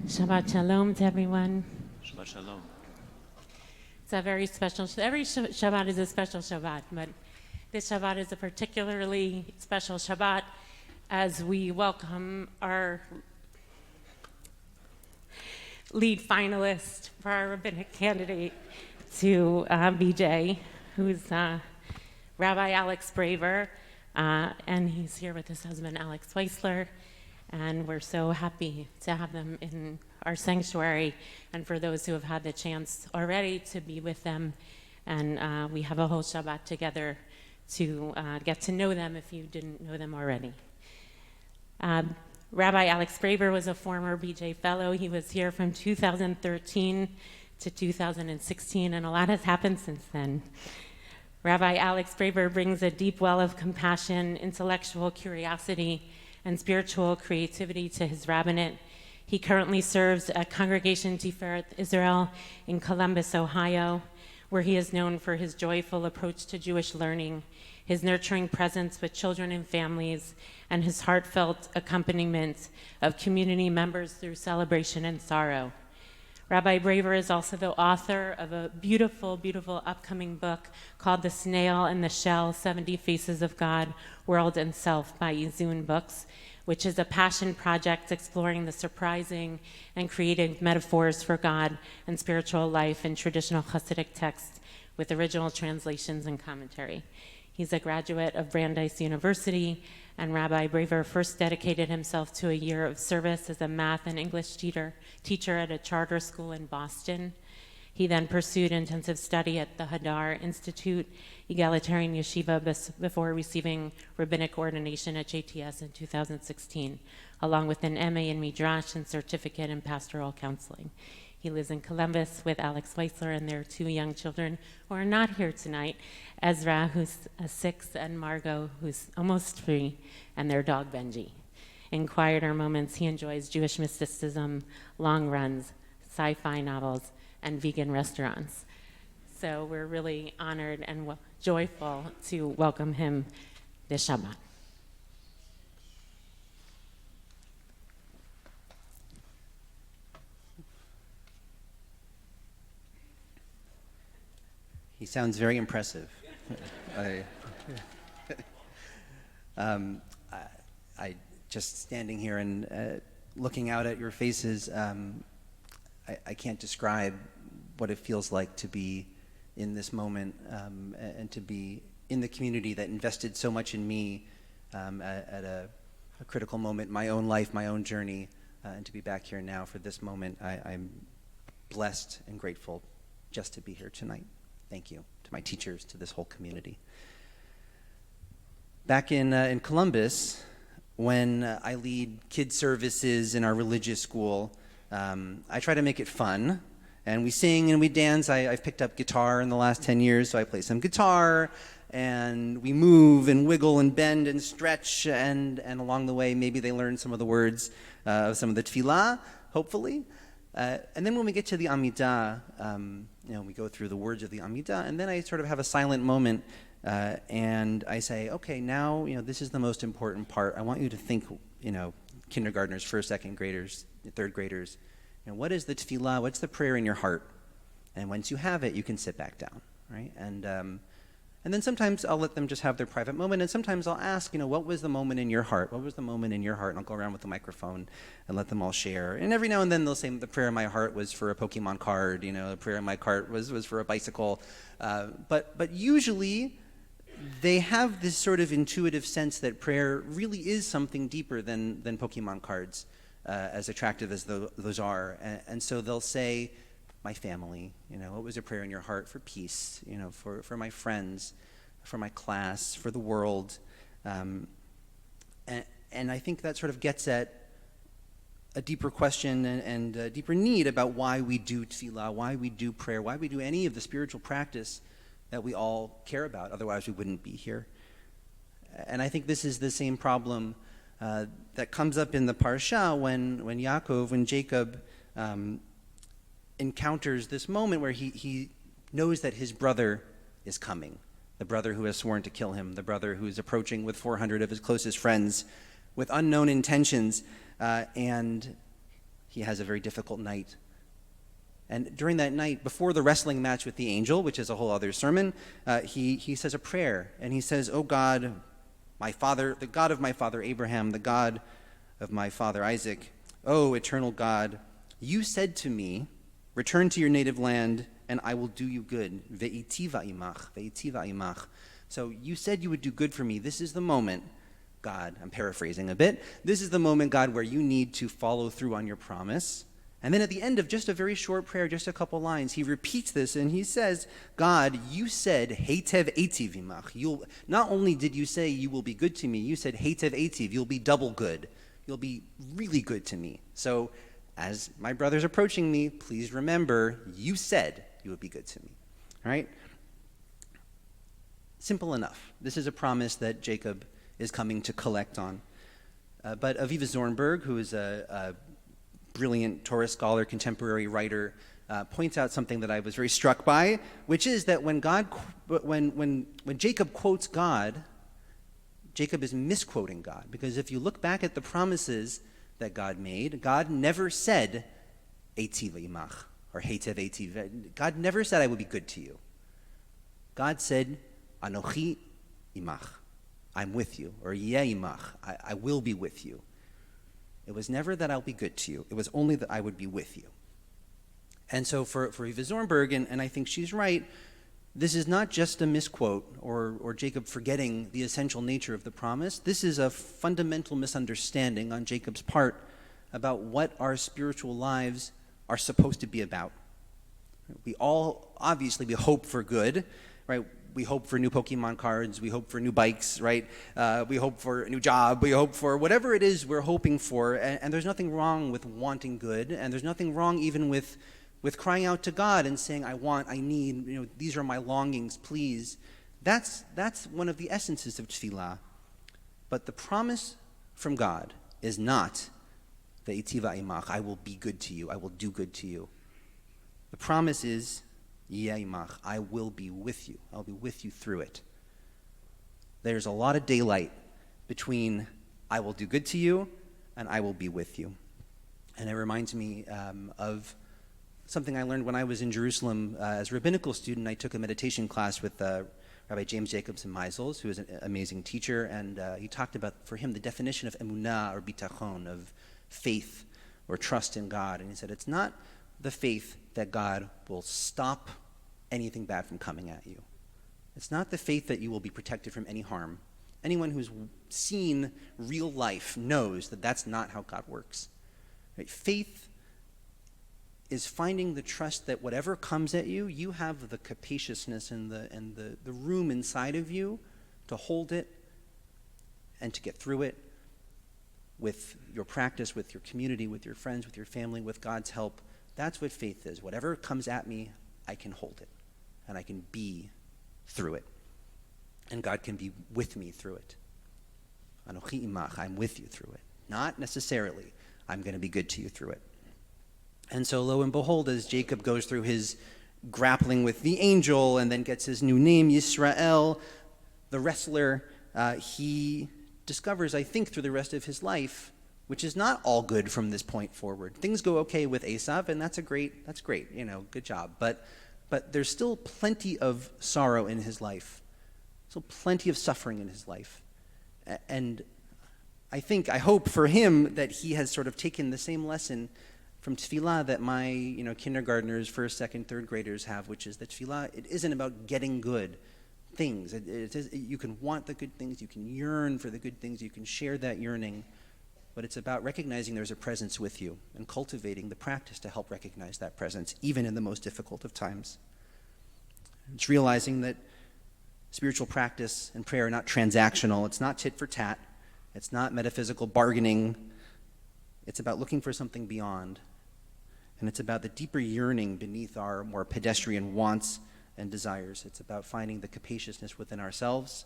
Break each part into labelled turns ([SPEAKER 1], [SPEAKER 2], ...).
[SPEAKER 1] Shabbat Shalom to everyone.
[SPEAKER 2] Shabbat Shalom.
[SPEAKER 1] It's a very special, every Shabbat is a special Shabbat, but this Shabbat is a particularly special Shabbat as we welcome our lead finalist for our rabbinic candidate to BJ, who's Rabbi Alex Braver, and he's here with his husband, Alex Weisler. And we're so happy to have them in our sanctuary, and for those who have had the chance already to be with them. And we have a whole Shabbat together to get to know them if you didn't know them already. Rabbi Alex Braver was a former BJ Fellow. He was here from 2013 to 2016, and a lot has happened since then. Rabbi Alex Braver brings a deep well of compassion, intellectual curiosity, and spiritual creativity to his rabbinate. He currently serves at Congregation Tiferet Israel in Columbus, Ohio, where he is known for his joyful approach to Jewish learning, his nurturing presence with children and families, and his heartfelt accompaniment of community members through celebration and sorrow. Rabbi Braver is also the author of a beautiful, beautiful upcoming book called The Snail and the Shell, 70 Faces of God, World and Self by Izun Books, which is a passion project exploring the surprising and creative metaphors for God and spiritual life in traditional Hasidic texts with original translations and commentary. He's a graduate of Brandeis University, and Rabbi Braver first dedicated himself to a year of service as a math and English teacher at a charter school in Boston. He then pursued intensive study at the Hadar Institute, Egalitarian Yeshiva, before receiving rabbinic ordination at JTS in 2016, along with an MA in Midrash and certificate in pastoral counseling. He lives in Columbus with Alex Weisler and their two young children who are not here tonight, Ezra, who's 6, and Margot, who's almost 3, and their dog Benji. In quieter moments, he enjoys Jewish mysticism, long runs, sci-fi novels, and vegan restaurants. So we're really honored and joyful to welcome him this Shabbat.
[SPEAKER 3] He sounds very impressive. I just standing here and looking out at your faces, I can't describe what it feels like to be in this moment and to be in the community that invested so much in me at a critical moment in my own life, my own journey, and to be back here now for this moment. I'm blessed and grateful just to be here tonight. Thank you to my teachers, to this whole community. Back in Columbus, when I lead kids services in our religious school, I try to make it fun, and we sing and we dance. I've picked up guitar in the last 10 years, so I play some guitar, and we move and wiggle and bend and stretch, and along the way, maybe they learn some of the words of some of the tefillah, hopefully. And then when we get to the Amidah, we go through the words of the Amidah, and then I sort of have a silent moment, and I say, okay, now, this is the most important part. I want you to think, kindergartners, first, second graders, third graders, what is the tefillah? What's the prayer in your heart? And once you have it, you can sit back down, right? And then sometimes I'll let them just have their private moment, and sometimes I'll ask, what was the moment in your heart? What was the moment in your heart? And I'll go around with the microphone and let them all share. And every now and then they'll say the prayer in my heart was for a Pokemon card, the prayer in my heart was for a bicycle. But usually they have this sort of intuitive sense that prayer really is something deeper than Pokemon cards, as attractive as those are. And so they'll say, my family, what was a prayer in your heart for peace, for my friends, for my class, for the world. And I think that sort of gets at a deeper question and a deeper need about why we do tefillah, why we do prayer, why we do any of the spiritual practice that we all care about. Otherwise, we wouldn't be here. And I think this is the same problem that comes up in the parsha when Jacob encounters this moment where he knows that his brother is coming, the brother who has sworn to kill him, the brother who is approaching with 400 of his closest friends with unknown intentions. And he has a very difficult night. And during that night, before the wrestling match with the angel, which is a whole other sermon, he says a prayer, and he says, "Oh God, my father, the God of my father Abraham, the God of my father Isaac, oh eternal God, you said to me, return to your native land, and I will do you good. Ve'itiva imach, ve'itiva imach." So you said you would do good for me. This is the moment, God, I'm paraphrasing a bit, this is the moment, God, where you need to follow through on your promise. And then at the end of just a very short prayer, just a couple lines, he repeats this and he says, God, you said, Heitev etiv imach. Not only did you say you will be good to me, you said, Heitev etiv, you'll be double good. You'll be really good to me. So as my brother's approaching me, please remember, you said you would be good to me. All right? Simple enough. This is a promise that Jacob is coming to collect on. But Aviva Zornberg, who is a brilliant Torah scholar, contemporary writer, points out something that I was very struck by, which is that when Jacob quotes God, Jacob is misquoting God. Because if you look back at the promises that God made, God never said, Eitiv imach, or Heitev eitiv. God never said, I will be good to you. God said, Anochi imach, I'm with you, or Yeh imach, I will be with you. It was never that I'll be good to you. It was only that I would be with you. And so for Eva Zornberg, and I think she's right, this is not just a misquote or Jacob forgetting the essential nature of the promise. This is a fundamental misunderstanding on Jacob's part about what our spiritual lives are supposed to be about. We all, obviously, we hope for good, right? We hope for new Pokemon cards. We hope for new bikes, right? We hope for a new job. We hope for whatever it is we're hoping for. And there's nothing wrong with wanting good. And there's nothing wrong even with crying out to God and saying, I want, I need, these are my longings, please. That's one of the essences of tefillah. But the promise from God is not ve'itiva imach, I will be good to you, I will do good to you. The promise is, Yeh imach, I will be with you. I'll be with you through it. There's a lot of daylight between I will do good to you and I will be with you. And it reminds me of something I learned when I was in Jerusalem. As a rabbinical student, I took a meditation class with Rabbi James Jacobson Meisels, who is an amazing teacher, and he talked about, for him, the definition of emunah or bitachon, of faith or trust in God. And he said, it's not the faith that God will stop anything bad from coming at you. It's not the faith that you will be protected from any harm. Anyone who's seen real life knows that that's not how God works. Right? Faith is finding the trust that whatever comes at you, you have the capaciousness and the room inside of you to hold it and to get through it with your practice, with your community, with your friends, with your family, with God's help. That's what faith is. Whatever comes at me, I can hold it, and I can be through it. And God can be with me through it. Anochi imach, I'm with you through it. Not necessarily, I'm going to be good to you through it. And so lo and behold, as Jacob goes through his grappling with the angel and then gets his new name, Yisrael, the wrestler, he discovers, I think, through the rest of his life, which is not all good from this point forward. Things go okay with Esav, and that's great, good job. But there's still plenty of sorrow in his life, still plenty of suffering in his life. And I hope for him that he has sort of taken the same lesson from tefillah that my kindergartners, first, second, third graders have, which is that tefillah, it isn't about getting good things. You can want the good things, you can yearn for the good things, you can share that yearning, but it's about recognizing there's a presence with you and cultivating the practice to help recognize that presence, even in the most difficult of times. It's realizing that spiritual practice and prayer are not transactional. It's not tit for tat. It's not metaphysical bargaining. It's about looking for something beyond. And it's about the deeper yearning beneath our more pedestrian wants and desires. It's about finding the capaciousness within ourselves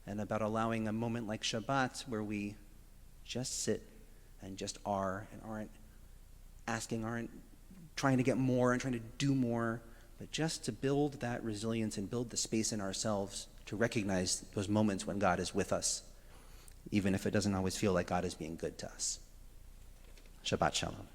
[SPEAKER 3] and about allowing a moment like Shabbat where we just sit and just are and aren't asking, aren't trying to get more and trying to do more, but just to build that resilience and build the space in ourselves to recognize those moments when God is with us, even if it doesn't always feel like God is being good to us. Shabbat Shalom.